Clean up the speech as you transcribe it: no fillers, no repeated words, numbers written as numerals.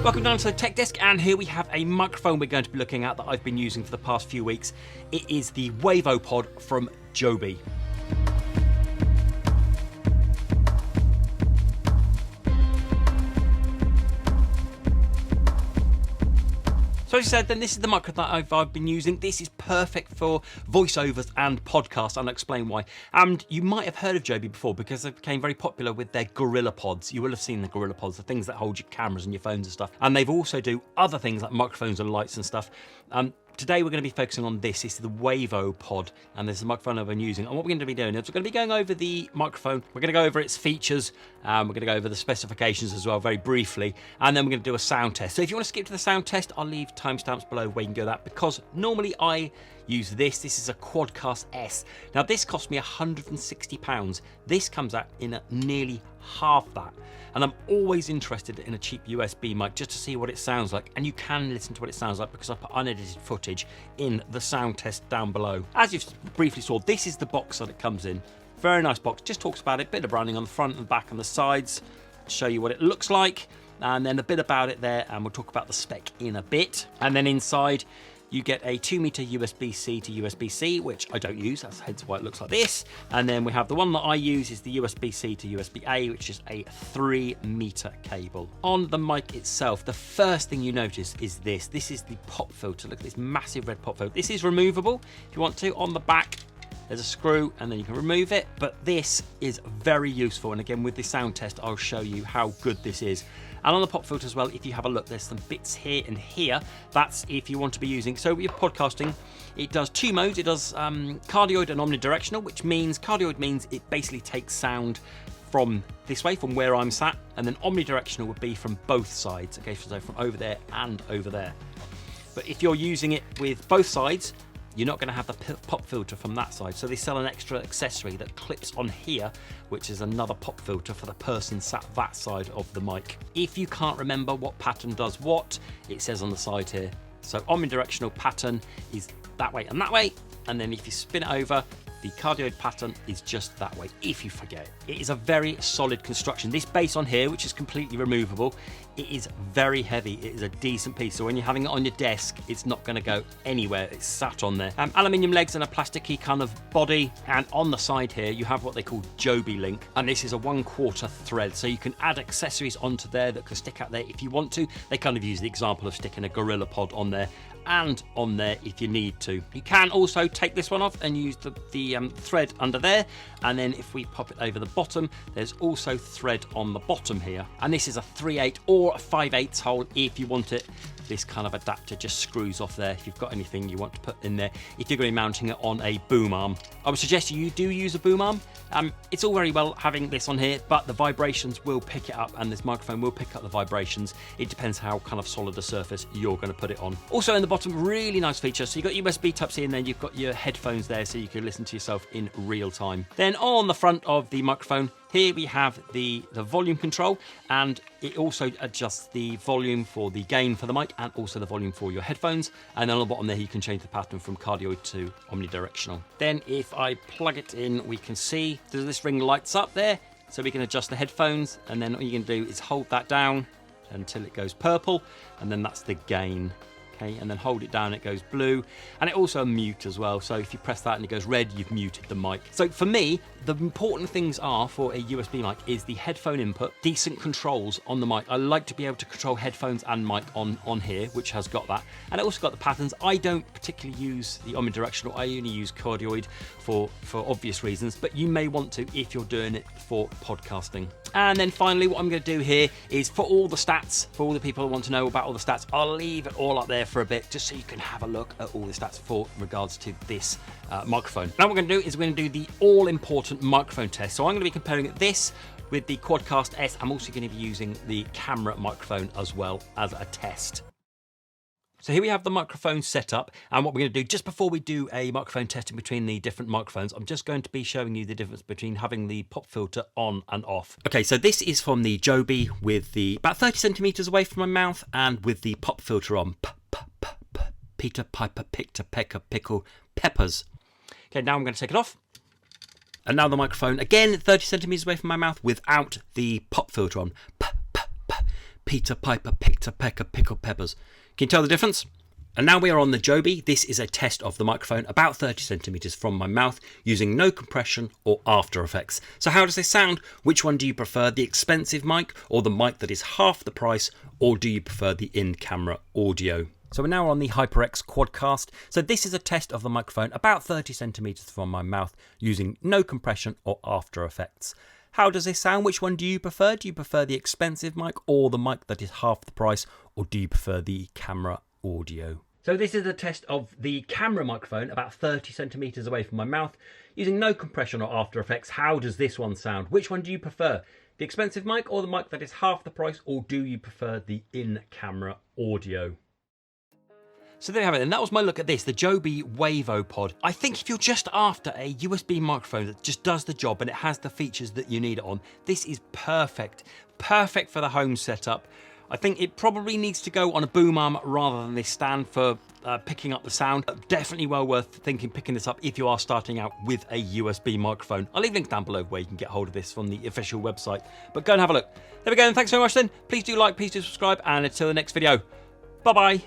Welcome down to the Tech Desk, and here we have a microphone we're going to be looking at that I've been using for the past few weeks. It is the Wavo Pod from Joby. So as I said, then this is the microphone that I've been using. This is perfect for voiceovers and podcasts, and I'll explain why. And you might have heard of Joby before because they became very popular with their Gorilla Pods. You will have seen the Gorilla Pods, the things that hold your cameras and your phones and stuff. And they've also do other things like microphones and lights and stuff. Today we're going to be focusing on this. It's the Wavo Pod, and this is the microphone I've been using. And what we're going to be doing is we're going to be going over the microphone. We're going to go over its features. We're going to go over the specifications as well, very briefly. And then we're going to do a sound test. So if you want to skip to the sound test, I'll leave timestamps below where you can go that, because normally I use this. This is a Quadcast S. Now this cost me £160. This comes out in nearly half that. And I'm always interested in a cheap USB mic just to see what it sounds like. And you can listen to what it sounds like because I put unedited footage in the sound test down below. As you've briefly saw, this is the box that it comes in. Very nice box, just talks about it, bit of branding on the front and back and the sides, show you what it looks like, and then a bit about it there, and we'll talk about the spec in a bit. And then inside, you get a 2-meter USB-C to USB-C, which I don't use, that's hence why it looks like this. And then we have the one that I use is the USB-C to USB-A, which is a 3-meter cable. On the mic itself, the first thing you notice is this. This is the pop filter. Look at this massive red pop filter. This is removable if you want to. On the back, there's a screw and then you can remove it, but this is very useful. And again, with the sound test, I'll show you how good this is. And on the pop filter as well, if you have a look, there's some bits here and here. That's if you want to be using. So with podcasting, it does 2 modes. It does cardioid and omnidirectional, which means cardioid means it basically takes sound from this way, from where I'm sat, and then omnidirectional would be from both sides. Okay, so from over there and over there. But if you're using it with both sides, you're not going to have the pop filter from that side. So they sell an extra accessory that clips on here, which is another pop filter for the person sat that side of the mic. If you can't remember what pattern does what, it says on the side here. So omnidirectional pattern is that way and that way. And then if you spin it over, the cardioid pattern is just that way, if you forget. It is a very solid construction. This base on here, which is completely removable, it is very heavy. It is a decent piece. So when you're having it on your desk, it's not going to go anywhere. It's sat on there. Aluminium legs and a plasticky kind of body. And on the side here, you have what they call Joby link. And this is a 1/4 thread. So you can add accessories onto there that can stick out there if you want to. They kind of use the example of sticking a Gorilla Pod on there and on there if you need to. You can also take this one off and use the thread under there, and then if we pop it over the bottom, there's also thread on the bottom here, and this is a 3/8 or a 5/8 hole if you want it. This kind of adapter just screws off there if you've got anything you want to put in there, if you're going to be mounting it on a boom arm. I would suggest you do use a boom arm. It's all very well having this on here, but the vibrations will pick it up, and this microphone will pick up the vibrations. It depends how kind of solid a surface you're going to put it on. Also in the bottom, really nice feature. So you've got USB Type-C, and then you've got your headphones there so you can listen to yourself in real time. Then on the front of the microphone, here we have the volume control, and it also adjusts the volume for the gain for the mic and also the volume for your headphones. And then on the bottom there, you can change the pattern from cardioid to omnidirectional. Then if I plug it in, we can see this ring lights up there, so we can adjust the headphones, and then all you can do is hold that down until it goes purple, and then that's the gain. Okay, and then hold it down, it goes blue, and it also mute as well. So if you press that and it goes red, you've muted the mic. So for me, the important things are for a USB mic is the headphone input, decent controls on the mic. I like to be able to control headphones and mic on here, which has got that, and it also got the patterns. I don't particularly use the omnidirectional. I only use cardioid for obvious reasons, but you may want to if you're doing it for podcasting. And then finally, what I'm going to do here is for all the stats, for all the people who want to know about all the stats, I'll leave it all up there for a bit just so you can have a look at all the stats for regards to this microphone. Now what we're going to do is we're going to do the all-important microphone test. So I'm going to be comparing this with the Quadcast S. I'm also going to be using the camera microphone as well as a test. So here we have the microphone set up, and what we're going to do just before we do a microphone testing between the different microphones, I'm just going to be showing you the difference between having the pop filter on and off. Okay, so this is from the Joby with the about 30 centimeters away from my mouth and with the pop filter on. Peter Piper picked a peck of pickled peppers. Okay, now I'm going to take it off. And now the microphone, again, 30 centimeters away from my mouth without the pop filter on. Peter Piper picked a peck of pickled peppers. Can you tell the difference? And now we are on the Joby. This is a test of the microphone about 30 centimeters from my mouth using no compression or After Effects. So how does this sound? Which one do you prefer, the expensive mic or the mic that is half the price, or do you prefer the in-camera audio? So we're now on the HyperX Quadcast. So this is a test of the microphone about 30 centimeters from my mouth using no compression or After Effects. How does this sound? Which one do you prefer? Do you prefer the expensive mic or the mic that is half the price, or do you prefer the camera audio? So this is a test of the camera microphone about 30 centimeters away from my mouth using no compression or After Effects. How does this one sound? Which one do you prefer? The expensive mic or the mic that is half the price, or do you prefer the in-camera audio? So there you have it, and that was my look at this, the Joby Wavo Pod. I think if you're just after a USB microphone that just does the job and it has the features that you need it on, this is perfect. Perfect for the home setup. I think it probably needs to go on a boom arm rather than this stand for picking up the sound. Definitely well worth picking this up if you are starting out with a USB microphone. I'll leave links down below where you can get hold of this from the official website. But go and have a look. There we go, and thanks so much then. Please do like, please do subscribe, and until the next video, bye-bye.